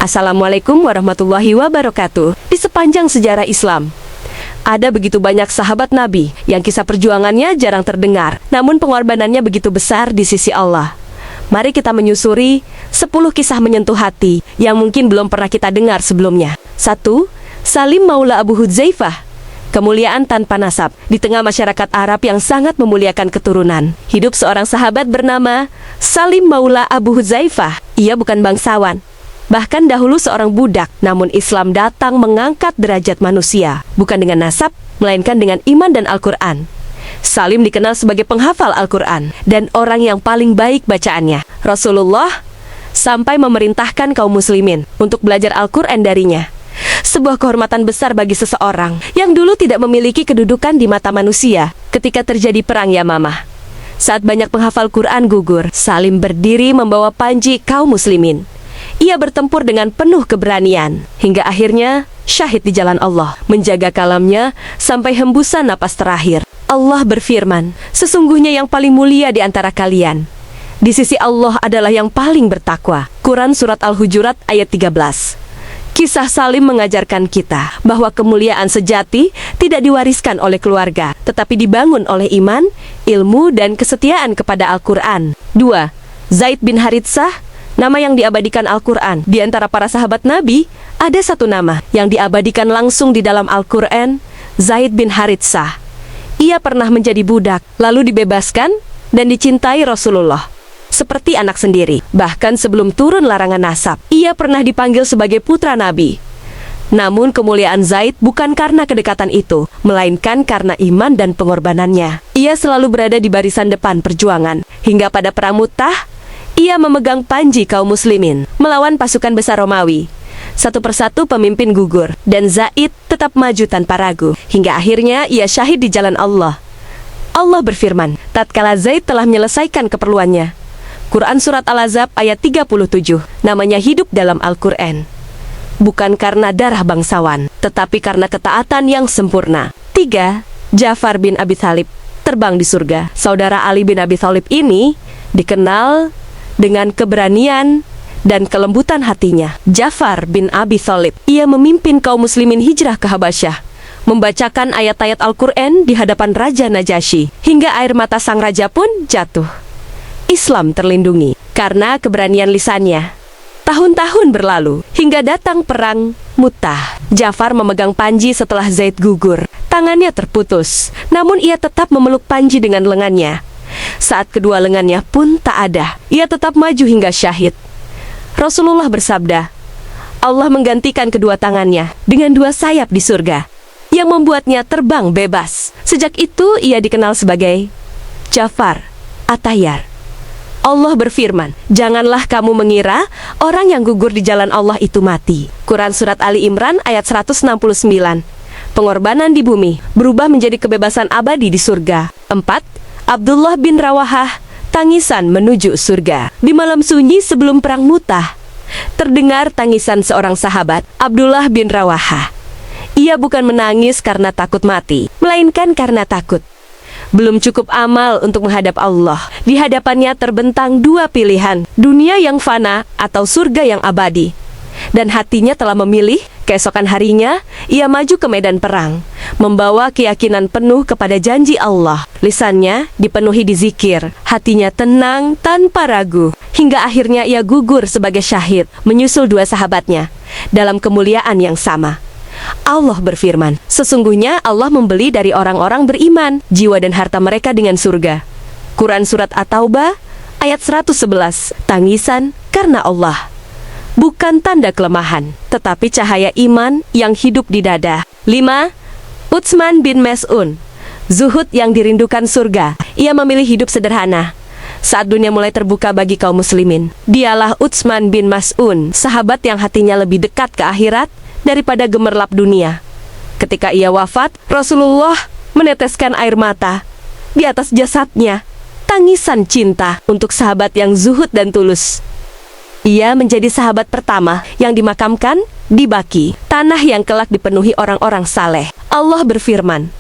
Assalamualaikum warahmatullahi wabarakatuh. Di sepanjang sejarah Islam, ada begitu banyak sahabat Nabi yang kisah perjuangannya jarang terdengar, namun pengorbanannya begitu besar di sisi Allah. Mari kita menyusuri 10 kisah menyentuh hati yang mungkin belum pernah kita dengar sebelumnya. 1. Salim Maula Abu Hudzaifah. Kemuliaan tanpa nasab. Di tengah masyarakat Arab yang sangat memuliakan keturunan, hidup seorang sahabat bernama Salim Maula Abu Hudzaifah. Ia bukan bangsawan, bahkan dahulu seorang budak, namun Islam datang mengangkat derajat manusia, bukan dengan nasab, melainkan dengan iman dan Al-Quran. Salim dikenal sebagai penghafal Al-Quran dan orang yang paling baik bacaannya. Rasulullah sampai memerintahkan kaum muslimin untuk belajar Al-Quran darinya. Sebuah kehormatan besar bagi seseorang yang dulu tidak memiliki kedudukan di mata manusia ketika terjadi perang Yamamah. Saat banyak penghafal Quran gugur, Salim berdiri membawa panji kaum muslimin. Ia bertempur dengan penuh keberanian, hingga akhirnya syahid di jalan Allah, menjaga kalamnya sampai hembusan napas terakhir. Allah berfirman, sesungguhnya yang paling mulia di antara kalian di sisi Allah adalah yang paling bertakwa. Quran Surat Al-Hujurat ayat 13. Kisah Salim mengajarkan kita bahwa kemuliaan sejati tidak diwariskan oleh keluarga, tetapi dibangun oleh iman, ilmu, dan kesetiaan kepada Al-Quran. 2. Zaid bin Haritsah. Nama yang diabadikan Al-Quran. Di antara para sahabat Nabi, ada satu nama yang diabadikan langsung di dalam Al-Quran, Zaid bin Haritsah. Ia pernah menjadi budak, lalu dibebaskan dan dicintai Rasulullah seperti anak sendiri. Bahkan sebelum turun larangan nasab, ia pernah dipanggil sebagai putra Nabi. Namun kemuliaan Zaid bukan karena kedekatan itu, melainkan karena iman dan pengorbanannya. Ia selalu berada di barisan depan perjuangan, hingga pada perang Mu'tah, ia memegang panji kaum muslimin melawan pasukan besar Romawi. Satu persatu pemimpin gugur, dan Zaid tetap maju tanpa ragu, hingga akhirnya ia syahid di jalan Allah. Allah berfirman, tatkala Zaid telah menyelesaikan keperluannya. Quran Surat Al-Ahzab ayat 37. Namanya hidup dalam Al-Quran bukan karena darah bangsawan, tetapi karena ketaatan yang sempurna. 3. Ja'far bin Abi Thalib terbang di surga. Saudara Ali bin Abi Thalib ini dikenal dengan keberanian dan kelembutan hatinya. Ja'far bin Abi Thalib, ia memimpin kaum muslimin hijrah ke Habasyah, membacakan ayat-ayat Al-Quran di hadapan Raja Najasyi, hingga air mata sang raja pun jatuh. Islam terlindungi karena keberanian lisannya. Tahun-tahun berlalu, hingga datang perang Mu'tah. Ja'far memegang panji setelah Zaid gugur. Tangannya terputus, namun ia tetap memeluk panji dengan lengannya. Saat kedua lengannya pun tak ada, ia tetap maju hingga syahid. Rasulullah bersabda, Allah menggantikan kedua tangannya dengan 2 sayap di surga, yang membuatnya terbang bebas. Sejak itu ia dikenal sebagai Ja'far At-Tayyar. Allah berfirman, janganlah kamu mengira orang yang gugur di jalan Allah itu mati. Quran Surat Ali Imran ayat 169. Pengorbanan di bumi berubah menjadi kebebasan abadi di surga. 4. Abdullah bin Rawahah, tangisan menuju surga. Di malam sunyi sebelum perang Mu'tah, terdengar tangisan seorang sahabat, Abdullah bin Rawahah. Ia bukan menangis karena takut mati, melainkan karena takut belum cukup amal untuk menghadap Allah. Di hadapannya terbentang 2 pilihan, dunia yang fana atau surga yang abadi. Dan hatinya telah memilih. Keesokan harinya, ia maju ke medan perang, membawa keyakinan penuh kepada janji Allah. Lisannya dipenuhi di zikir, hatinya tenang tanpa ragu, hingga akhirnya ia gugur sebagai syahid, menyusul 2 sahabatnya dalam kemuliaan yang sama. Allah berfirman, sesungguhnya Allah membeli dari orang-orang beriman jiwa dan harta mereka dengan surga. Quran Surat At-Taubah ayat 111. Tangisan karena Allah bukan tanda kelemahan, tetapi cahaya iman yang hidup di dada. 5. Utsman bin Mas'un, zuhud yang dirindukan surga. Ia memilih hidup sederhana saat dunia mulai terbuka bagi kaum muslimin. Dialah Utsman bin Mas'un, sahabat yang hatinya lebih dekat ke akhirat daripada gemerlap dunia. Ketika ia wafat, Rasulullah meneteskan air mata di atas jasadnya, tangisan cinta untuk sahabat yang zuhud dan tulus. Ia menjadi sahabat pertama yang dimakamkan di Baqi, tanah yang kelak dipenuhi orang-orang saleh. Allah berfirman,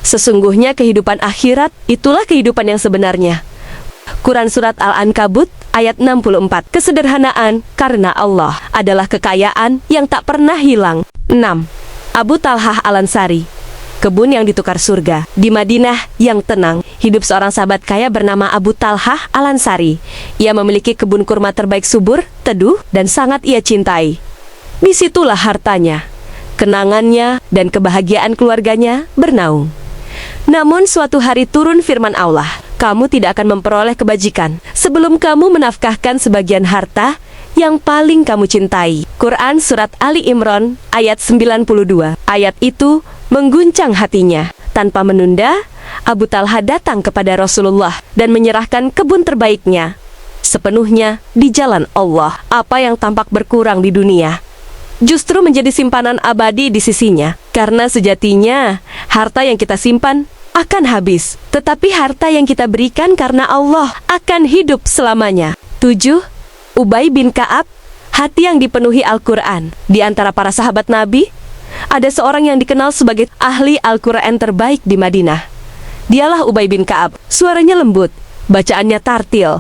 sesungguhnya kehidupan akhirat itulah kehidupan yang sebenarnya. Quran Surat Al-Ankabut ayat 64. Kesederhanaan karena Allah adalah kekayaan yang tak pernah hilang. 6. Abu Talhah Al-Ansari, kebun yang ditukar surga. Di Madinah yang tenang, hidup seorang sahabat kaya bernama Abu Talhah Al-Ansari. Ia memiliki kebun kurma terbaik, subur, teduh, dan sangat ia cintai. Disitulah hartanya, kenangannya, dan kebahagiaan keluarganya bernaung. Namun suatu hari turun firman Allah, kamu tidak akan memperoleh kebajikan sebelum kamu menafkahkan sebagian harta yang paling kamu cintai. Quran Surat Ali Imran ayat 92. Ayat itu mengguncang hatinya. Tanpa menunda, Abu Talhah datang kepada Rasulullah dan menyerahkan kebun terbaiknya sepenuhnya di jalan Allah. Apa yang tampak berkurang di dunia justru menjadi simpanan abadi di sisinya. Karena sejatinya harta yang kita simpan akan habis, tetapi harta yang kita berikan karena Allah akan hidup selamanya. 7. Ubay bin Ka'ab, hati yang dipenuhi Al-Quran. Di antara para sahabat Nabi, ada seorang yang dikenal sebagai ahli Al-Quran terbaik di Madinah. Dialah Ubay bin Ka'ab. Suaranya lembut, bacaannya tartil,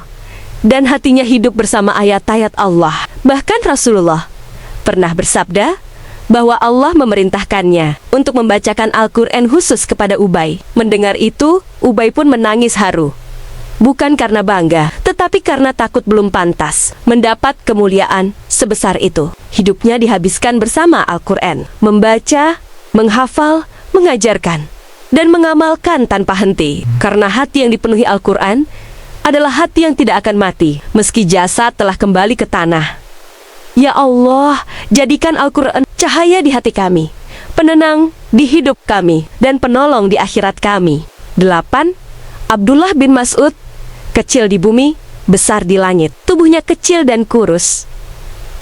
dan hatinya hidup bersama ayat-ayat Allah. Bahkan Rasulullah pernah bersabda bahwa Allah memerintahkannya untuk membacakan Al-Quran khusus kepada Ubay. Mendengar itu, Ubay pun menangis haru. Bukan karena bangga, tetapi karena takut belum pantas mendapat kemuliaan sebesar itu. Hidupnya dihabiskan bersama Al-Quran, membaca, menghafal, mengajarkan, dan mengamalkan tanpa henti. Karena hati yang dipenuhi Al-Quran adalah hati yang tidak akan mati, meski jasad telah kembali ke tanah. Ya Allah, jadikan Al-Quran cahaya di hati kami, penenang di hidup kami, dan penolong di akhirat kami. 8. Abdullah bin Mas'ud, kecil di bumi, besar di langit. Tubuhnya kecil dan kurus,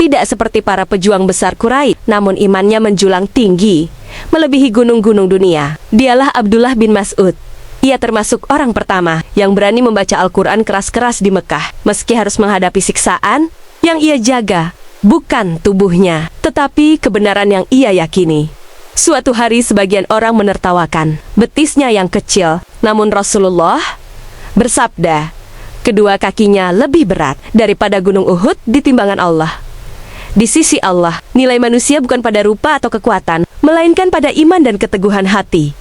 tidak seperti para pejuang besar Quraisy, namun imannya menjulang tinggi, melebihi gunung-gunung dunia. Dialah Abdullah bin Mas'ud. Ia termasuk orang pertama yang berani membaca Al-Quran keras-keras di Mekah, meski harus menghadapi siksaan. Yang ia jaga bukan tubuhnya, tetapi kebenaran yang ia yakini. Suatu hari sebagian orang menertawakan betisnya yang kecil, namun Rasulullah bersabda, kedua kakinya lebih berat daripada gunung Uhud di timbangan Allah. Di sisi Allah, nilai manusia bukan pada rupa atau kekuatan, melainkan pada iman dan keteguhan hati.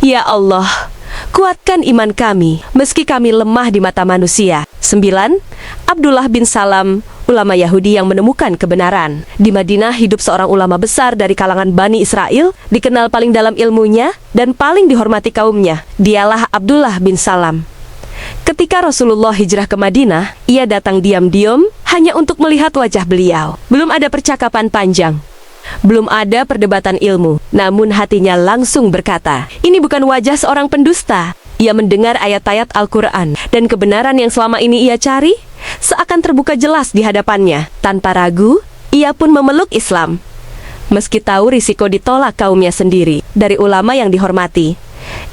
Ya Allah, kuatkan iman kami, meski kami lemah di mata manusia. 9. Abdullah bin Salam, ulama Yahudi yang menemukan kebenaran. Di Madinah hidup seorang ulama besar dari kalangan Bani Israel, dikenal paling dalam ilmunya dan paling dihormati kaumnya. Dialah Abdullah bin Salam. Ketika Rasulullah hijrah ke Madinah, ia datang diam-diam hanya untuk melihat wajah beliau. Belum ada percakapan panjang, belum ada perdebatan ilmu, namun hatinya langsung berkata, ini bukan wajah seorang pendusta. Ia mendengar ayat-ayat Al-Quran, dan kebenaran yang selama ini ia cari seakan terbuka jelas di hadapannya. Tanpa ragu, ia pun memeluk Islam, meski tahu risiko ditolak kaumnya sendiri. Dari ulama yang dihormati,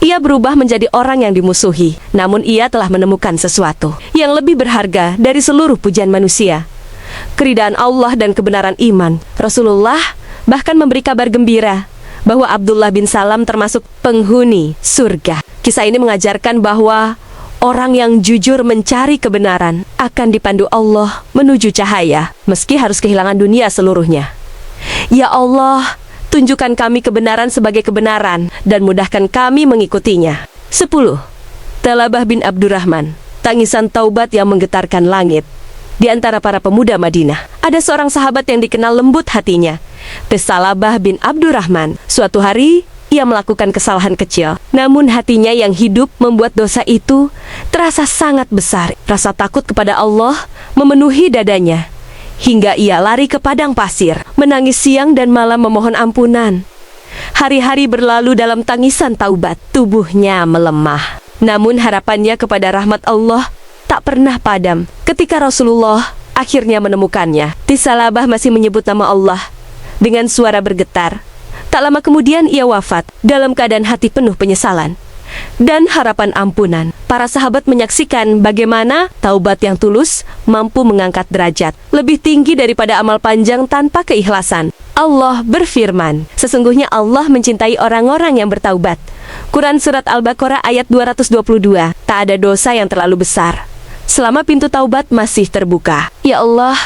ia berubah menjadi orang yang dimusuhi. Namun ia telah menemukan sesuatu yang lebih berharga dari seluruh pujian manusia, keridaan Allah dan kebenaran iman. Rasulullah bahkan memberi kabar gembira bahwa Abdullah bin Salam termasuk penghuni surga. Kisah ini mengajarkan bahwa orang yang jujur mencari kebenaran akan dipandu Allah menuju cahaya, meski harus kehilangan dunia seluruhnya. Ya Allah, tunjukkan kami kebenaran sebagai kebenaran dan mudahkan kami mengikutinya. 10. Talabah bin Abdurrahman, tangisan taubat yang menggetarkan langit. Di antara para pemuda Madinah, ada seorang sahabat yang dikenal lembut hatinya, Talabah bin Abdurrahman. Suatu hari, ia melakukan kesalahan kecil, namun hatinya yang hidup membuat dosa itu terasa sangat besar. Rasa takut kepada Allah memenuhi dadanya, hingga ia lari ke padang pasir, menangis siang dan malam memohon ampunan. Hari-hari berlalu dalam tangisan taubat, tubuhnya melemah, namun harapannya kepada rahmat Allah tak pernah padam. Ketika Rasulullah akhirnya menemukannya, Talabah masih menyebut nama Allah dengan suara bergetar. Tak lama kemudian ia wafat dalam keadaan hati penuh penyesalan dan harapan ampunan. Para sahabat menyaksikan bagaimana taubat yang tulus mampu mengangkat derajat lebih tinggi daripada amal panjang tanpa keikhlasan. Allah berfirman, sesungguhnya Allah mencintai orang-orang yang bertaubat. Quran Surat Al-Baqarah ayat 222. Tak ada dosa yang terlalu besar selama pintu taubat masih terbuka. Ya Allah,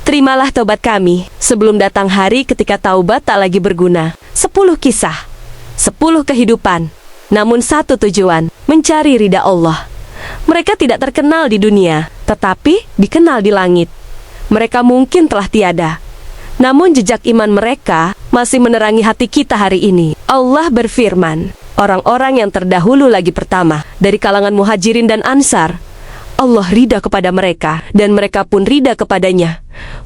terimalah taubat kami sebelum datang hari ketika taubat tak lagi berguna. 10 kisah, 10 kehidupan, namun satu tujuan, mencari ridha Allah. Mereka tidak terkenal di dunia, tetapi dikenal di langit. Mereka mungkin telah tiada, namun jejak iman mereka masih menerangi hati kita hari ini. Allah berfirman, orang-orang yang terdahulu lagi pertama dari kalangan muhajirin dan ansar, Allah ridha kepada mereka dan mereka pun ridha kepadanya.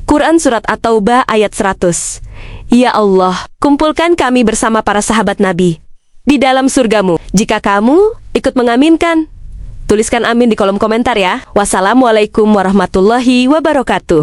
Quran Surat At-Taubah ayat 100. Ya Allah, kumpulkan kami bersama para sahabat Nabi di dalam surgamu. Jika kamu ikut mengaminkan, tuliskan amin di kolom komentar ya. Wassalamualaikum warahmatullahi wabarakatuh.